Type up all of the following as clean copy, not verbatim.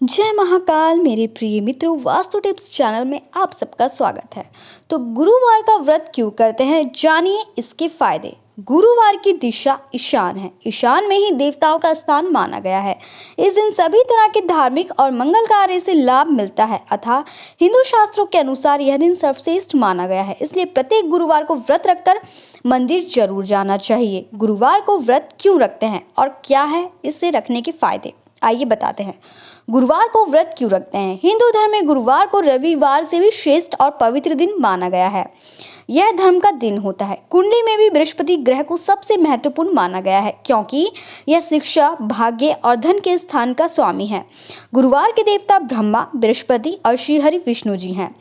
जय महाकाल मेरे प्रिय मित्रों, वास्तु टिप्स चैनल में आप सबका स्वागत है। तो गुरुवार का व्रत क्यों करते हैं, जानिए इसके फायदे। गुरुवार की दिशा ईशान है। ईशान में ही देवताओं का स्थान माना गया है। इस दिन सभी तरह के धार्मिक और मंगल कार्य से लाभ मिलता है। अतः हिंदू शास्त्रों के अनुसार यह दिन सर्वश्रेष्ठ माना गया है। इसलिए प्रत्येक गुरुवार को व्रत रखकर मंदिर जरूर जाना चाहिए। गुरुवार को व्रत क्यों रखते हैं और क्या है इससे रखने के फायदे, आइए बताते हैं। गुरुवार को व्रत क्यों रखते हैं? हिंदू धर्म में गुरुवार को रविवार से भी श्रेष्ठ और पवित्र दिन माना गया है। यह धर्म का दिन होता है। कुंडली में भी बृहस्पति ग्रह को सबसे महत्वपूर्ण माना गया है, क्योंकि यह शिक्षा, भाग्य और धन के स्थान का स्वामी है। गुरुवार के देवता ब्रह्मा, बृहस्पति और श्री हरि विष्णु जी हैं।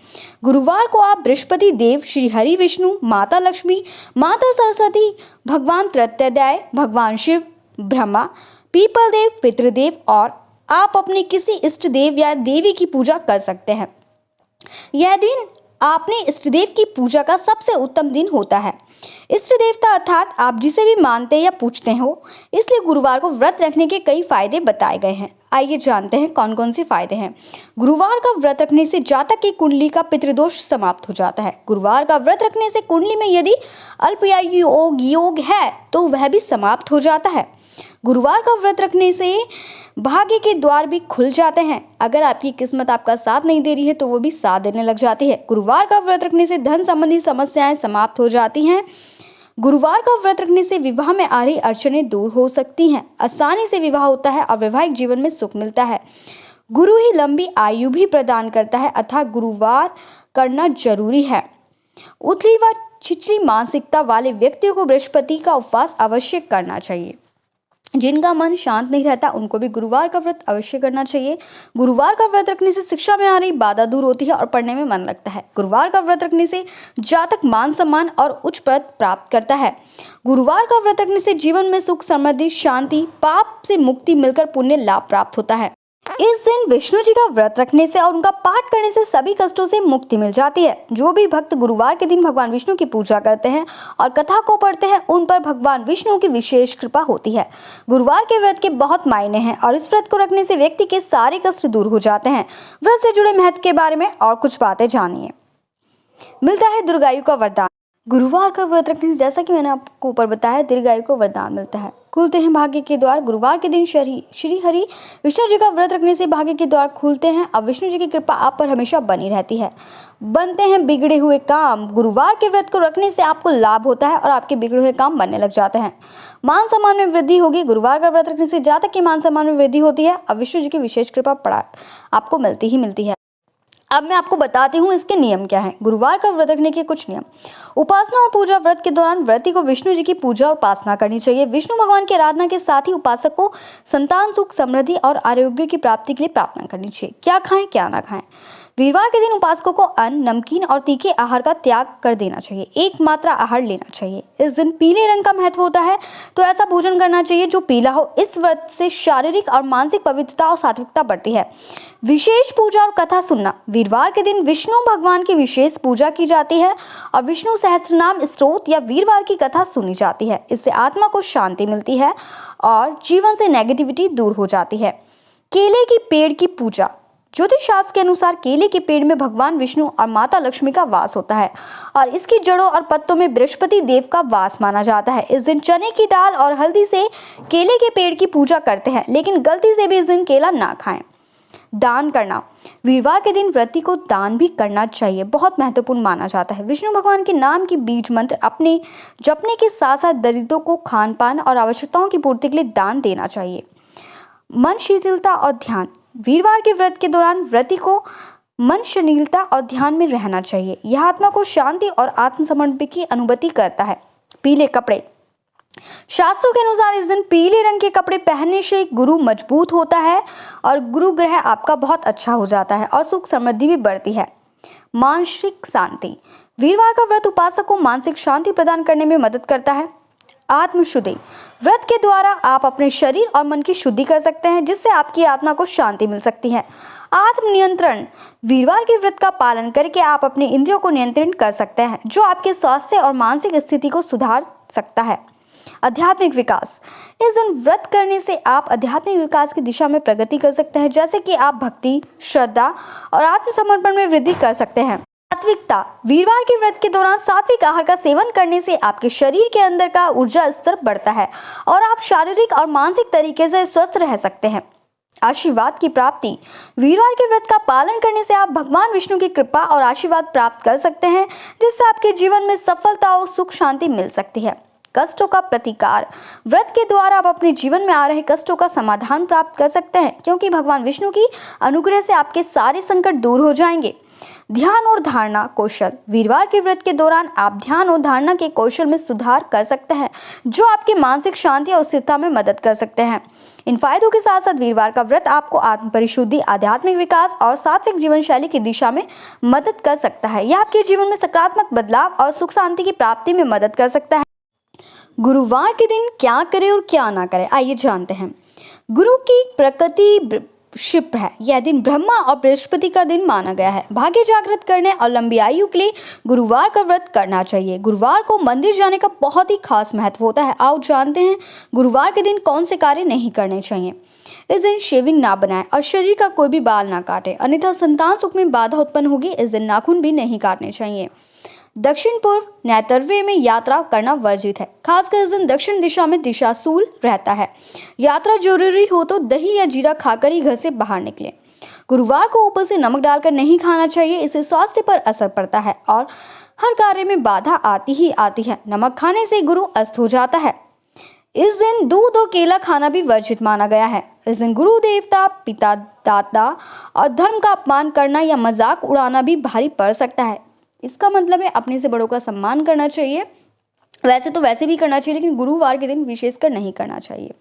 गुरुवार को आप बृहस्पति देव, श्री हरि विष्णु, माता लक्ष्मी, माता सरस्वती, भगवान त्रैत्याय, भगवान शिव, ब्रह्मा, पीपल देव, पितृदेव और आप अपने किसी इष्ट देव या देवी की पूजा कर सकते हैं। यह दिन आपने इष्ट देव की पूजा का सबसे उत्तम दिन होता है। इष्ट देवता अर्थात आप जिसे भी मानते या पूजते हो, इसलिए गुरुवार को व्रत रखने के कई फायदे बताए गए हैं। आइए जानते हैं कौन कौन से फायदे हैं। गुरुवार का व्रत रखने से जातक की कुंडली का पितृदोष समाप्त हो जाता है। गुरुवार का व्रत रखने से कुंडली में यदि अल्पयायु योग है तो वह भी समाप्त हो जाता है। गुरुवार का व्रत रखने से भाग्य के द्वार भी खुल जाते हैं। अगर आपकी किस्मत आपका साथ नहीं दे रही है तो वो भी साथ देने लग जाती है। गुरुवार का व्रत रखने से धन संबंधी समस्याएं समाप्त हो जाती हैं। गुरुवार का व्रत रखने से विवाह में आ रही अड़चनें दूर हो सकती हैं। आसानी से विवाह होता है और वैवाहिक जीवन में सुख मिलता है। गुरु ही लंबी आयु भी प्रदान करता है, अतः गुरुवार करना जरूरी है। उथली व छिछली मानसिकता वाले व्यक्तियों को बृहस्पति का उपवास अवश्य करना चाहिए। जिनका मन शांत नहीं रहता उनको भी गुरुवार का व्रत अवश्य करना चाहिए। गुरुवार का व्रत रखने से शिक्षा में आ रही बाधा दूर होती है और पढ़ने में मन लगता है। गुरुवार का व्रत रखने से जातक मान सम्मान और उच्च पद प्राप्त करता है। गुरुवार का व्रत रखने से जीवन में सुख, समृद्धि, शांति, पाप से मुक्ति मिलकर पुण्य लाभ प्राप्त होता है। इस दिन विष्णु जी का व्रत रखने से और उनका पाठ करने से सभी कष्टों से मुक्ति मिल जाती है। जो भी भक्त गुरुवार के दिन भगवान विष्णु की पूजा करते हैं और कथा को पढ़ते हैं, उन पर भगवान विष्णु की विशेष कृपा होती है। गुरुवार के व्रत के बहुत मायने हैं और इस व्रत को रखने से व्यक्ति के सारे कष्ट दूर हो जाते हैं। व्रत से जुड़े महत्व के बारे में और कुछ बातें जानिए। मिलता है दीर्घायु का वरदान। गुरुवार का व्रत रखने से, जैसा कि मैंने आपको ऊपर बताया, दीर्घायु को वरदान मिलता है। खुलते हैं भाग्य के द्वार। गुरुवार के दिन श्री हरि विष्णु जी का व्रत रखने से भाग्य के द्वार खुलते हैं और विष्णु जी की कृपा आप पर हमेशा बनी रहती है। बनते हैं बिगड़े हुए काम। गुरुवार के व्रत को रखने से आपको लाभ होता है और आपके बिगड़े हुए काम बनने लग जाते हैं। मान सम्मान में वृद्धि होगी। गुरुवार का व्रत रखने से जातक के मान सम्मान में वृद्धि होती है और विष्णु जी की विशेष कृपा आपको मिलती ही मिलती है। अब मैं आपको बताती हूँ इसके नियम क्या हैं। गुरुवार का व्रत रखने के कुछ नियम। उपासना और पूजा। व्रत के दौरान व्रती को विष्णु जी की पूजा और उपासना करनी चाहिए। विष्णु भगवान की आराधना के साथ ही उपासक को संतान सुख, समृद्धि और आरोग्य की प्राप्ति के लिए प्रार्थना करनी चाहिए। क्या खाएं क्या ना खाएं। वीरवार के दिन उपासकों को अन्न, नमकीन और तीखे आहार का त्याग कर देना चाहिए। एक मात्रा आहार लेना चाहिए। इस दिन पीले रंग का महत्व होता है, तो ऐसा भोजन करना चाहिए जो पीला हो। इस व्रत से शारीरिक और मानसिक पवित्रता और सात्विकता बढ़ती है। विशेष पूजा और कथा सुनना। वीरवार के दिन विष्णु भगवान की विशेष पूजा की जाती है और विष्णु सहस्त्रनाम स्तोत्र या वीरवार की कथा सुनी जाती है। इससे आत्मा को शांति मिलती है और जीवन से नेगेटिविटी दूर हो जाती है। केले की पेड़ की पूजा। ज्योतिष शास्त्र के अनुसार केले के पेड़ में भगवान विष्णु और माता लक्ष्मी का वास होता है और इसकी जड़ों और पत्तों में बृहस्पति देव का वास माना जाता है। इस दिन चने की दाल और हल्दी से केले के पेड़ की पूजा करते हैं, लेकिन गलती से भी इस दिन केला ना खाएं। दान करना। वीरवार के दिन व्रती को दान भी करना चाहिए, बहुत महत्वपूर्ण माना जाता है। विष्णु भगवान के नाम की बीज मंत्र अपने जपने के साथ साथ दरिद्रों को खान पान और आवश्यकताओं की पूर्ति के लिए दान देना चाहिए। मन शिथिलता और ध्यान। वीरवार के व्रत के दौरान व्रती को मन शिथिलता और ध्यान में रहना चाहिए। यह आत्मा को शांति और आत्मसमर्पण की अनुभूति करता है। पीले कपड़े। शास्त्रों के अनुसार इस दिन पीले रंग के कपड़े पहनने से गुरु मजबूत होता है और गुरु ग्रह आपका बहुत अच्छा हो जाता है और सुख समृद्धि भी बढ़ती है। मानसिक शांति। वीरवार का व्रत उपासक को मानसिक शांति प्रदान करने में मदद करता है। आत्मशुद्धि। व्रत के द्वारा आप अपने शरीर और मन की शुद्धि कर सकते हैं, जिससे आपकी आत्मा को शांति मिल सकती है। आत्मनियंत्रण। वीरवार के व्रत का पालन करके आप अपने इंद्रियों को नियंत्रित कर सकते हैं, जो आपके स्वास्थ्य और मानसिक स्थिति को सुधार सकता है। आध्यात्मिक विकास, इस दिन व्रत करने से आप आध्यात्मिक विकास की दिशा में प्रगति कर सकते हैं, जैसे कि आप भक्ति, श्रद्धा और आत्मसमर्पण में वृद्धि कर सकते हैं। सात्विकता, वीरवार के व्रत के दौरान सात्विक आहार का सेवन करने से आपके शरीर के अंदर का ऊर्जा स्तर बढ़ता है और आप शारीरिक और मानसिक तरीके से स्वस्थ रह सकते हैं। आशीर्वाद की प्राप्ति, वीरवार के व्रत का पालन करने से आप भगवान विष्णु की कृपा और आशीर्वाद प्राप्त कर सकते हैं, जिससे आपके जीवन में सफलता और सुख शांति मिल सकती है। कष्टों का प्रतिकार, व्रत के द्वारा आप अपने जीवन में आ रहे कष्टों का समाधान प्राप्त कर सकते हैं, क्योंकि भगवान विष्णु की अनुग्रह से आपके सारे संकट दूर हो जाएंगे। ध्यान और धारणा कौशल, वीरवार के व्रत के दौरान आप ध्यान और धारणा के कौशल में सुधार कर सकते हैं, जो आपकी मानसिक शांति और स्थिरता में मदद कर सकते हैं। इन फायदों के साथ साथ वीरवार का व्रत आपको आत्म परिशुद्धि, आध्यात्मिक विकास और सात्विक जीवन शैली की दिशा में मदद कर सकता है। यह आपके जीवन में सकारात्मक बदलाव और सुख शांति की प्राप्ति में मदद कर सकता है। गुरुवार के दिन क्या करें और क्या ना करें, आइए जानते हैं। गुरु की प्रकृति क्षिप्र है। यह दिन ब्रह्मा और बृहस्पति का दिन माना गया है। भाग्य जागृत करने और लंबी आयु के लिए गुरुवार का व्रत करना चाहिए। गुरुवार को मंदिर जाने का बहुत ही खास महत्व होता है। आओ जानते हैं गुरुवार के दिन कौन से कार्य नहीं करने चाहिए। इस दिन शेविंग ना बनाएं और शरीर का कोई भी बाल ना काटें, अन्यथा संतान सुख में बाधा उत्पन्न होगी। इस दिन नाखून भी नहीं काटने चाहिए। दक्षिण पूर्व नैतर्व्य में यात्रा करना वर्जित है। खासकर इस दिन दक्षिण दिशा में दिशाशूल रहता है। यात्रा जरूरी हो तो दही या जीरा खाकर ही घर से बाहर निकलें। गुरुवार को ऊपर से नमक डालकर नहीं खाना चाहिए, इससे स्वास्थ्य पर असर पड़ता है और हर कार्य में बाधा आती ही आती है। नमक खाने से गुरु अस्त हो जाता है। इस दिन दूध और केला खाना भी वर्जित माना गया है। इस दिन गुरु देवता, पिता, दाता और धर्म का अपमान करना या मजाक उड़ाना भी भारी पड़ सकता है। इसका मतलब है अपने से बड़ों का सम्मान करना चाहिए। वैसे तो वैसे भी करना चाहिए, लेकिन गुरुवार के दिन विशेषकर नहीं करना चाहिए।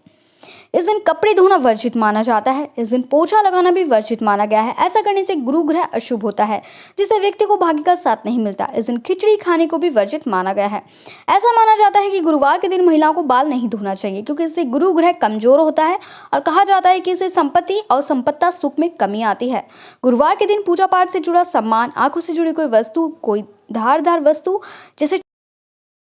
इस दिन कपड़े धोना वर्जित माना जाता है। इस दिन पोछा लगाना भी वर्जित माना गया है। ऐसा करने से गुरु ग्रह अशुभ होता है, जिससे व्यक्ति को भाग्य का साथ नहीं मिलता। इस दिन खिचड़ी खाने को भी वर्जित माना गया है। ऐसा माना जाता है कि गुरुवार के दिन महिलाओं को बाल नहीं धोना चाहिए, क्योंकि इससे गुरु ग्रह कमजोर होता है और कहा जाता है कि इससे संपत्ति और संपत्ता सुख में कमी आती है। गुरुवार के दिन पूजा पाठ से जुड़ा सामान, आंखों से जुड़ी कोई वस्तु, कोई धारदार वस्तु जैसे